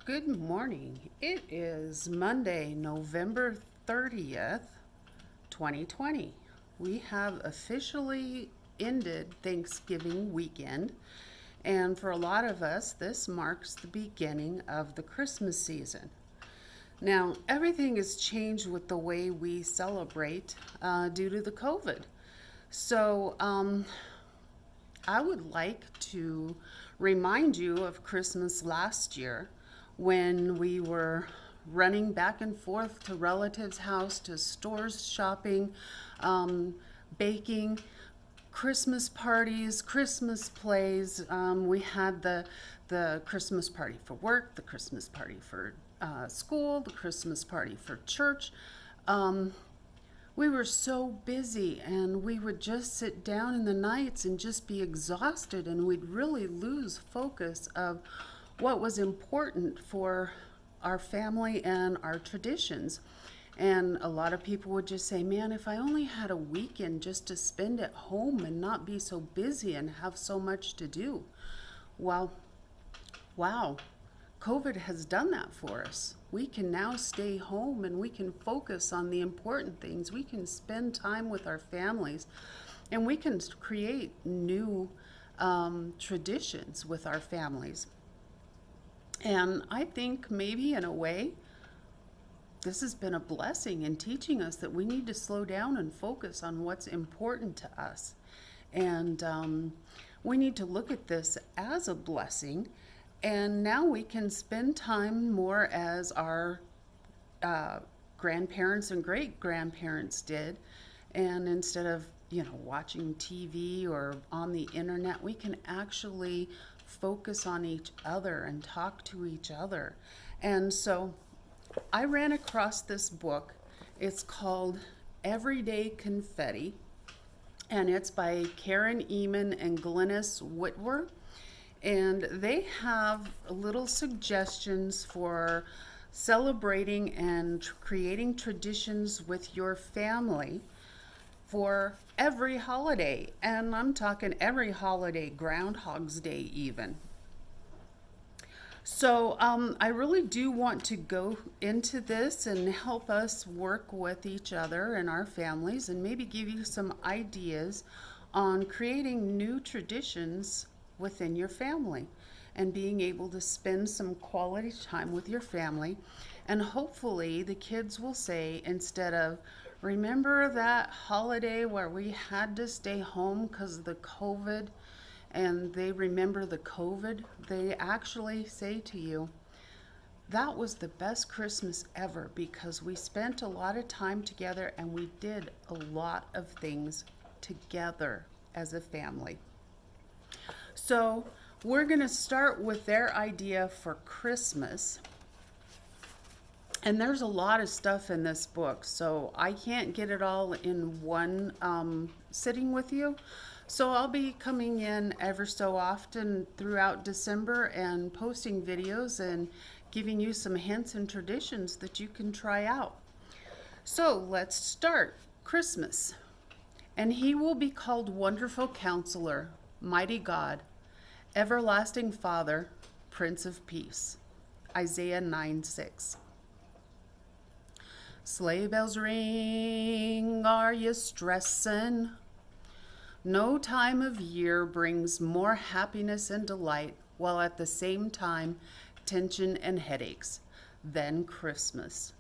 Good morning. It is Monday, November 30th, 2020. We have officially ended Thanksgiving weekend, and for a lot of us, this marks the beginning of the Christmas season. Now, everything has changed with the way we celebrate due to the COVID. So, I would like to remind you of Christmas last year when we were running back and forth to relatives' house, to stores shopping, baking, Christmas parties, Christmas plays. We had the Christmas party for work, the Christmas party for school, the Christmas party for church. We were so busy, and we would just sit down in the nights and just be exhausted, and we'd really lose focus of what was important for our family and our traditions. And a lot of people would just say, man, if I only had a weekend just to spend at home and not be so busy and have so much to do. Well, wow, COVID has done that for us. We can now stay home and we can focus on the important things. We can spend time with our families, and we can create new traditions with our families. And I think maybe in a way, this has been a blessing in teaching us that we need to slow down and focus on what's important to us. And we need to look at this as a blessing. And now we can spend time more as our grandparents and great grandparents did. And instead of, watching TV or on the internet, we can actually focus on each other and talk to each other. And so I ran across this book. It's called Everyday Confetti, and it's by Karen Eman and Glennis Whitwer. And they have little suggestions for celebrating and creating traditions with your family for every holiday. And I'm talking every holiday, Groundhog's Day even. So I really do want to go into this and help us work with each other and our families, and maybe give you some ideas on creating new traditions within your family and being able to spend some quality time with your family. And hopefully the kids will say, instead of, remember that holiday where we had to stay home because of the COVID, and they remember the COVID, they actually say to you, that was the best Christmas ever because we spent a lot of time together and we did a lot of things together as a family. So we're going to start with their idea for Christmas. And there's a lot of stuff in this book, so I can't get it all in one sitting with you. So I'll be coming in ever so often throughout December and posting videos and giving you some hints and traditions that you can try out. So let's start. Christmas. And he will be called Wonderful Counselor, Mighty God, Everlasting Father, Prince of Peace. Isaiah 9:6. Sleigh bells ring, are you stressin'? No time of year brings more happiness and delight, while at the same time tension and headaches, than Christmas.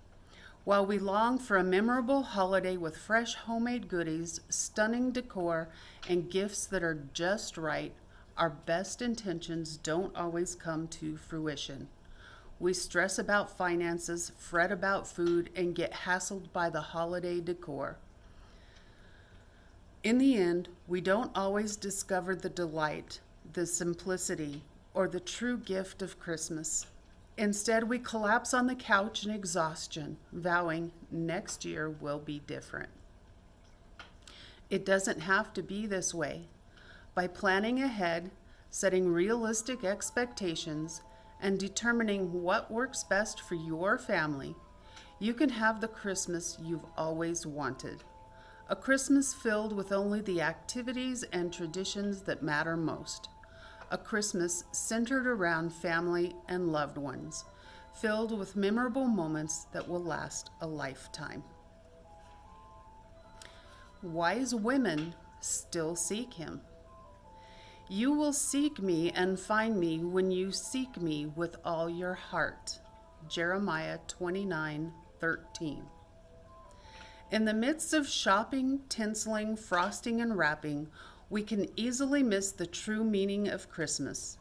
While we long for a memorable holiday with fresh homemade goodies, stunning decor, and gifts that are just right, our best intentions don't always come to fruition. We stress about finances, fret about food, and get hassled by the holiday decor. In the end, we don't always discover the delight, the simplicity, or the true gift of Christmas. Instead, we collapse on the couch in exhaustion, vowing next year will be different. It doesn't have to be this way. By planning ahead, setting realistic expectations, and determining what works best for your family, you can have the Christmas you've always wanted. A Christmas filled with only the activities and traditions that matter most. A Christmas centered around family and loved ones. filled with memorable moments that will last a lifetime. Wise women still seek him. You will seek me and find me when you seek me with all your heart. Jeremiah 29:13. In the midst of shopping, tinseling, frosting, and wrapping, we can easily miss the true meaning of Christmas.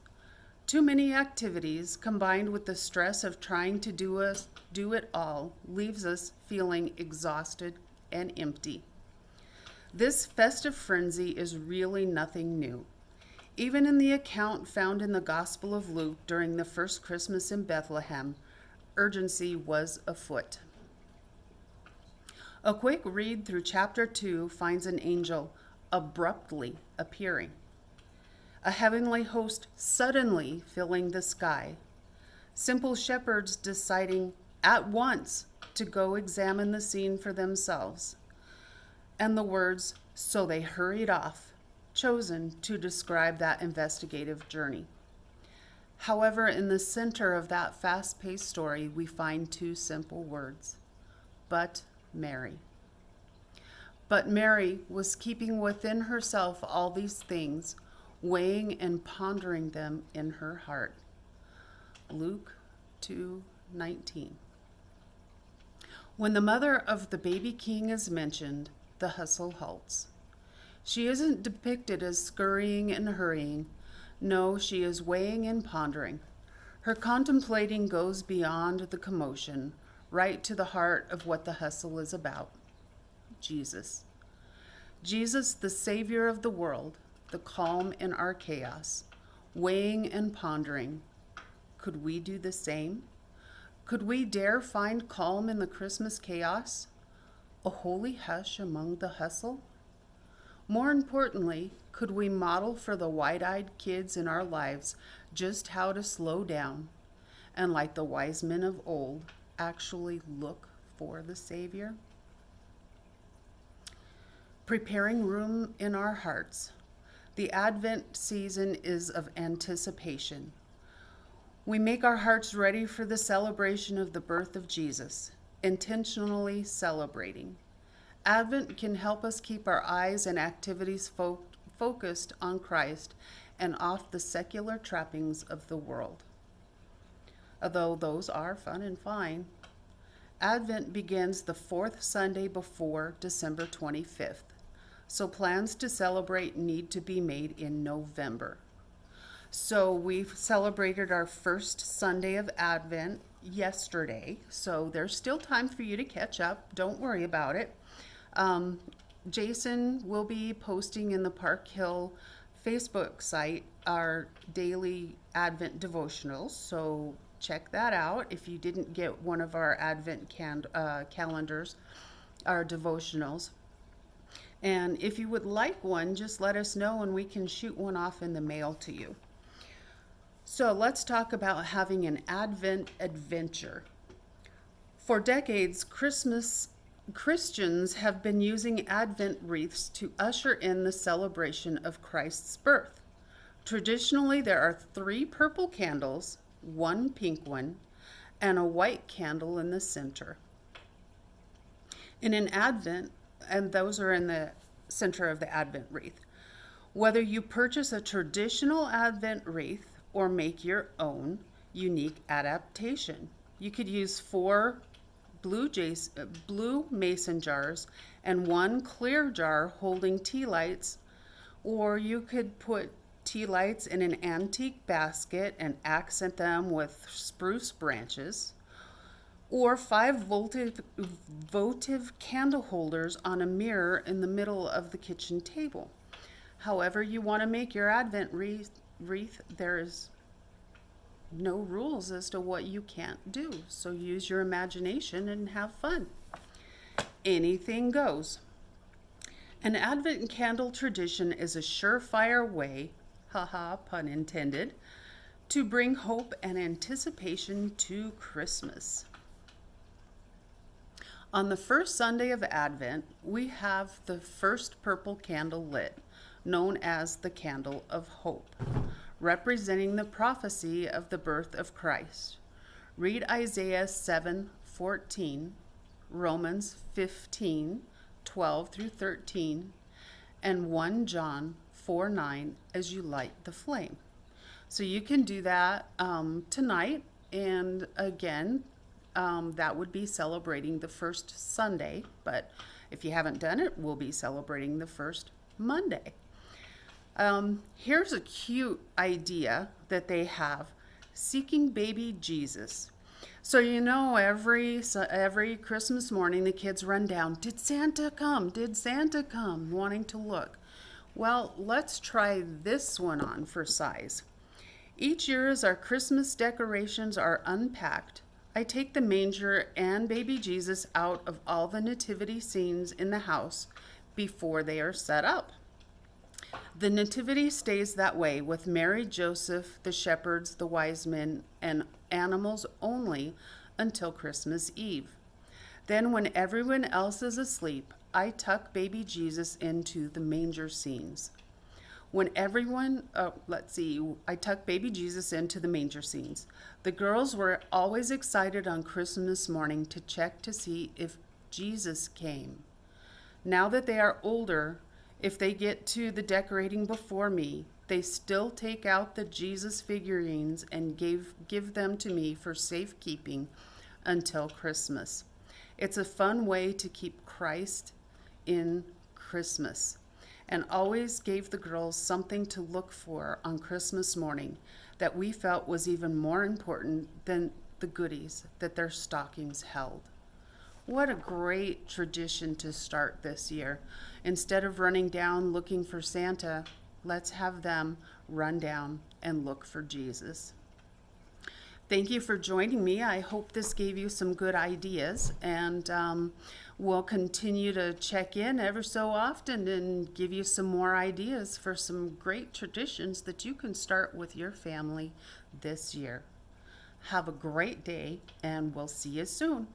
Too many activities, combined with the stress of trying to do it all, leaves us feeling exhausted and empty. This festive frenzy is really nothing new. Even in the account found in the Gospel of Luke during the first Christmas in Bethlehem, urgency was afoot. A quick read through chapter 2 finds an angel abruptly appearing, a heavenly host suddenly filling the sky, simple shepherds deciding at once to go examine the scene for themselves, and the words, "So they hurried off," chosen to describe that investigative journey. However, in the center of that fast-paced story, we find two simple words, but Mary. But Mary was keeping within herself all these things, weighing and pondering them in her heart. Luke 2:19. When the mother of the baby king is mentioned, the hustle halts. She isn't depicted as scurrying and hurrying. No, she is weighing and pondering. Her contemplating goes beyond the commotion, right to the heart of what the hustle is about. Jesus. Jesus, the Savior of the world, the calm in our chaos, weighing and pondering. Could we do the same? Could we dare find calm in the Christmas chaos? A holy hush among the hustle? More importantly, could we model for the wide-eyed kids in our lives just how to slow down and, like the wise men of old, actually look for the Savior? Preparing room in our hearts. The Advent season is of anticipation. We make our hearts ready for the celebration of the birth of Jesus, intentionally celebrating. Advent can help us keep our eyes and activities focused on Christ and off the secular trappings of the world. Although those are fun and fine, Advent begins the fourth Sunday before December 25th, so plans to celebrate need to be made in November. So we've celebrated our first Sunday of Advent yesterday, so there's still time for you to catch up. Don't worry about it. Jason will be posting in the Park Hill Facebook site our daily Advent devotionals, so check that out if you didn't get one of our Advent calendars, our devotionals. And if you would like one, just let us know and we can shoot one off in the mail to you. So let's talk about having an Advent adventure. For decades, Christians have been using Advent wreaths to usher in the celebration of Christ's birth. Traditionally, there are 3 purple candles, 1 pink one, and a white candle in the center. In an Advent, and those are in the center of the Advent wreath. Whether you purchase a traditional Advent wreath or make your own unique adaptation, you could use 4 blue mason jars and 1 clear jar holding tea lights, or you could put tea lights in an antique basket and accent them with spruce branches, or 5 votive candle holders on a mirror in the middle of the kitchen table. However you want to make your Advent wreath, there's no rules as to what you can't do. So use your imagination and have fun. Anything goes. An Advent candle tradition is a surefire way, haha, pun intended, to bring hope and anticipation to Christmas. On the first Sunday of Advent, we have the first purple candle lit, known as the Candle of Hope, representing the prophecy of the birth of Christ. Read Isaiah 7:14, Romans 15:12 through 13, and 1 John 4:9 as you light the flame. So you can do that tonight, and again, that would be celebrating the first Sunday, but if you haven't done it, we'll be celebrating the first Monday. Here's a cute idea that they have, seeking baby Jesus. So every Christmas morning the kids run down, did Santa come? Did Santa come? Wanting to look. Well, let's try this one on for size. Each year as our Christmas decorations are unpacked, I take the manger and baby Jesus out of all the nativity scenes in the house before they are set up. The nativity stays that way with Mary, Joseph, the shepherds, the wise men, and animals only until Christmas Eve. Then when everyone else is asleep, I tuck baby Jesus into the manger scenes. I tuck baby Jesus into the manger scenes. The girls were always excited on Christmas morning to check to see if Jesus came. Now that they are older, if they get to the decorating before me, they still take out the Jesus figurines and give them to me for safekeeping until Christmas. It's a fun way to keep Christ in Christmas, and always gave the girls something to look for on Christmas morning that we felt was even more important than the goodies that their stockings held. What a great tradition to start this year. Instead of running down looking for Santa, let's have them run down and look for Jesus. Thank you for joining me. I hope this gave you some good ideas, and we'll continue to check in ever so often and give you some more ideas for some great traditions that you can start with your family this year. Have a great day, and we'll see you soon.